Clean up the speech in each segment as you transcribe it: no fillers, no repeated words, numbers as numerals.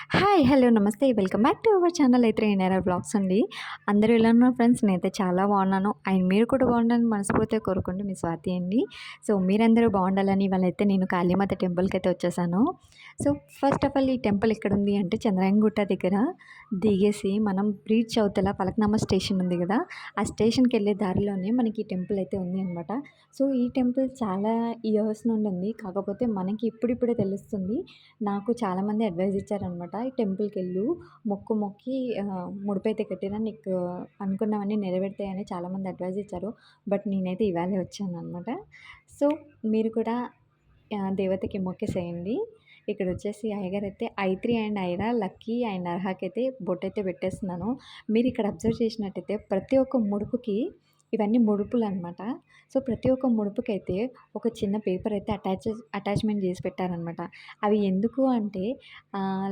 Hi! Hello! నమస్తే. Welcome back to our channel అయితే NRR vlogs అండి. అందరూ ఎలా ఉన్నారు ఫ్రెండ్స్? నేనైతే చాలా బాగున్నాను. అండ్ మీరు కూడా బాగుండాలని మనస్ఫూర్తిగా కోరుకుంటూ మీ స్వాతి అండి. సో మీరందరూ బాగుండాలని ఇవాళైతే నేను కాళీమాత టెంపుల్‌కి అయితే వచ్చేసాను. సో ఫస్ట్ ఆఫ్ ఆల్ ఈ టెంపుల్ ఎక్కడుంది అంటే చంద్రాయణగుట్ట దగ్గర దిగేసి మనం బ్రీచ్ అవతల పలకనామా స్టేషన్ ఉంది కదా! ఆ స్టేషన్‌కి వెళ్ళే దారిలోనే మనకి ఈ టెంపుల్ అయితే ఉంది అనమాట. సో ఈ టెంపుల్ చాలా ఇయర్స్ నుండి ఉంది. కాకపోతే మనకి ఇప్పుడిప్పుడే తెలుస్తుంది. నాకు చాలామంది అడ్వైజ్ ఇచ్చారనమాట. ఈ టెంపుల్‌కెళ్ళు మొక్కు మొక్కి ముడుపైతే కట్టినా నీకు అనుకున్నవన్నీ నెరవేరుతాయని చాలామంది అడ్వైజ్ ఇచ్చారు. బట్ నేనైతే ఇవాళే వచ్చాననమాట. సో మీరు కూడా దేవతకి మొక్కేసేయండి. ఇక్కడొచ్చేసి అయ్యగారైతే ఐ3 అండ్ ఐరా, లక్కీ అండ్ అర్హకైతే బొట్టయితే పెట్టేస్తున్నాను. మీరిక్కడ అబ్జర్వ్ చేసినట్టయితే ప్రతి ఒక్క ముడుపుకి ఇవన్నీ ముడుపులనమాట. సో ప్రతి ఒక్క ముడుపుకైతే ఒక చిన్న పేపర్ అయితే అటాచ్‌మెంట్ చేసి పెట్టారనమాట. అవి ఎందుకు అంటే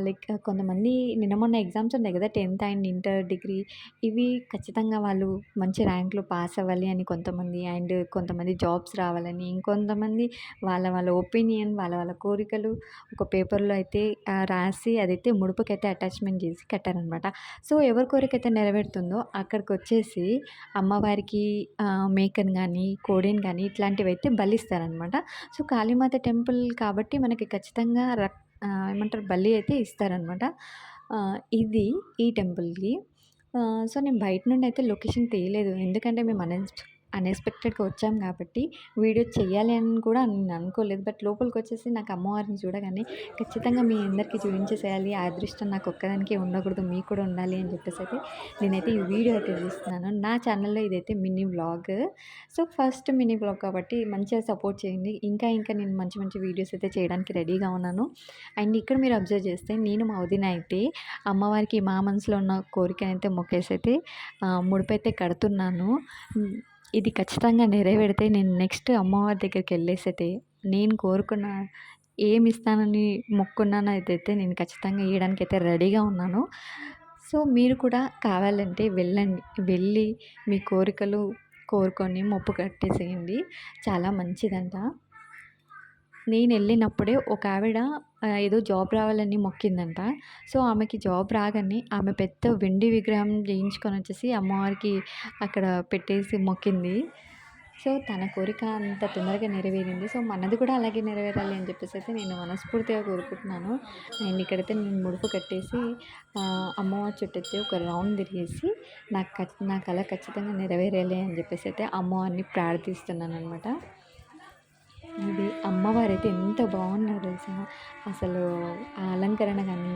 లైక్ కొంతమంది నిన్న మొన్న ఎగ్జామ్స్ ఉన్నాయి కదా! 10థ్ అండ్ ఇంటర్, డిగ్రీ ఇవి ఖచ్చితంగా వాళ్ళు మంచి ర్యాంక్‌లో పాస్ అవ్వాలి అని కొంతమంది, అండ్ కొంతమంది జాబ్స్ రావాలని, ఇంకొంతమంది వాళ్ళ వాళ్ళ ఒపీనియన్, వాళ్ళ వాళ్ళ కోరికలు ఒక పేపర్‌లో అయితే రాసి అదైతే ముడుపుకైతే అటాచ్‌మెంట్ చేసి కట్టారనమాట. సో ఎవరి కోరికైతే నెరవేరుతుందో అక్కడికొచ్చేసి అమ్మవారికి మేకని గానీ, కోడిని గానీ ఇట్లాంటివైతే బలిస్తారనమాట. సో కాళీమాత టెంపుల్ కాబట్టి మనకి ఖచ్చితంగా ఏమంటారు బలి అయితే ఇస్తారనమాట. ఇది ఈ టెంపుల్‌కి. సో నేను బయట నుండి అయితే లొకేషన్ తీయలేదు. ఎందుకంటే మేము అన్‌ఎక్స్‌పెక్టెడ్‌గా వచ్చాం కాబట్టి వీడియో చేయాలి అని కూడా నేను అనుకోలేదు. బట్ లోపలికొచ్చేసి నాకు అమ్మవారిని చూడగానే ఖచ్చితంగా మీ అందరికీ చూపించేసేయాలి. ఆ అదృష్టం నాకు ఒక్కదానికే ఉండకూడదు, మీకు కూడా ఉండాలి అని చెప్పేసి అయితే నేనైతే ఈ వీడియో అయితే తీస్తున్నాను. నా ఛానల్‌లో ఇదైతే mini vlog. So first mini vlog కాబట్టి మంచిగా సపోర్ట్ చేయండి. ఇంకా ఇంకా నేను మంచి మంచి వీడియోస్ అయితే చేయడానికి రెడీగా ఉన్నాను. అండ్ ఇక్కడ మీరు అబ్జర్వ్ చేస్తే నేను మా వదిన అయితే అమ్మవారికి మా మనసులో ఉన్న కోరికనైతే మొక్కేసి అయితే ముడుపైతే కడుతున్నాను. ఇది ఖచ్చితంగా నెరవేరితే నేను నెక్స్ట్ అమ్మవారి దగ్గరికెళ్ళేసైతే నేను కోరుకున్న ఏమిస్తానని మొక్కుకున్నానో అదైతే నేను ఖచ్చితంగా ఇయ్యడానికైతే రెడీగా ఉన్నాను. సో మీరు కూడా కావాలంటే వెళ్ళండి. వెళ్ళి మీ కోరికలు కోరుకొని ముప్పు కట్టేసేయండి. చాలా మంచిదంట. నేనెళ్ళినప్పుడే ఒకావిడ ఏదో జాబ్ రావాలని మొక్కిందంట. సో ఆమెకి జాబ్ రాగానే ఆమె పెద్ద వెండి విగ్రహం చేయించుకొనొచ్చేసి అమ్మవారికి అక్కడ పెట్టేసి మొక్కింది. సో తన కోరిక అంత తొందరగా నెరవేరింది. సో మనది కూడా అలాగే నెరవేరాలి అని చెప్పేసి అయితే నేను మనస్ఫూర్తిగా కోరుకుంటున్నాను. అండ్ ఇక్కడైతే నేను ముడుపు కట్టేసి అమ్మవారి చుట్టైతే ఒక రౌండ్ తిరిగేసి నా కల ఖచ్చితంగా నెరవేరాలి అని చెప్పేసి అయితే అమ్మవారిని ప్రార్థిస్తున్నాననమాట. ఇది అమ్మవారైతే ఎంత బాగున్నారో తెలుసా! అసలు ఆ అలంకరణ కానీ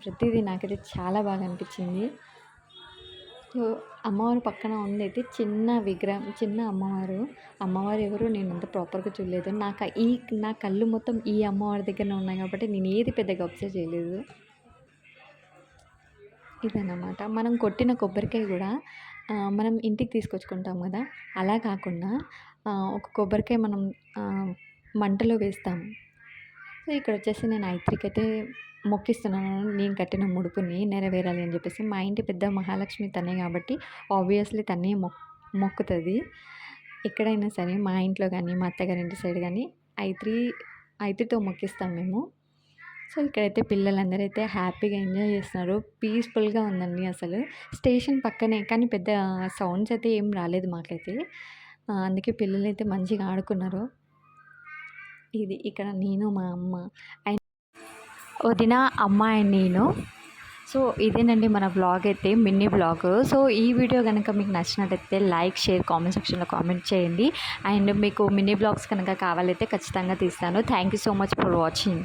ప్రతీదీ నాకైతే చాలా బాగా అనిపించింది. సో అమ్మవారి పక్కన ఉందైతే చిన్న విగ్రహం, చిన్న అమ్మవారు. అమ్మవారు ఎవరో నేనంత ప్రాపర్‌గా చూడలేదు. నా కళ్ళు మొత్తం ఈ అమ్మవారి దగ్గరనే ఉన్నాయి కాబట్టి నేను ఏది పెద్దగా అబ్జర్వ్ చేయలేదు. ఇదన్నమాట. మనం కొట్టిన కొబ్బరికాయ కూడా మనం ఇంటికి తీసుకొచ్చుకుంటాం కదా! అలా కాకుండా ఒక కొబ్బరికాయ మనం మంటలో వేస్తాం. సో ఇక్కడొచ్చేసి నేను ఐత్రికైతే మొక్కిస్తున్నాను. నేను కట్టిన ముడుపుని నెరవేరాలి అని చెప్పేసి. మా ఇంటి పెద్ద మహాలక్ష్మి తనే కాబట్టి ఆబ్వియస్‌లీ తనే మొక్కుతది. ఎక్కడైనా సరే మా ఇంట్లో గానీ, మా అత్తగారింటి సైడ్ గానీ ఐత్రితో మొక్కిస్తాం మేము. సో ఇక్కడైతే పిల్లలందరూ అయితే హ్యాపీగా ఎంజాయ్ చేస్తున్నారు. పీస్‌ఫుల్‌గా ఉందండి అసలు. స్టేషన్ పక్కనే కానీ పెద్ద సౌండ్స్ అయితే ఏం రాలేదు మాకైతే. అందుకే పిల్లలైతే మంచిగా ఆడుకున్నారు. ఇది ఇక్కడ నేను, మా అమ్మ అండ్ వదిన, అమ్మ అండ్ నేను. సో ఇదేనండి మన వ్లాగ్ అయితే మినీ వ్లాగ్. సో ఈ వీడియో కనుక మీకు నచ్చినట్టయితే లైక్, షేర్, కామెంట్ సెక్షన్‌లో కామెంట్ చేయండి. అండ్ మీకు మినీ వ్లాగ్స్ కనుక కావాలైతే ఖచ్చితంగా తీస్తాను. Thank you so much for watching.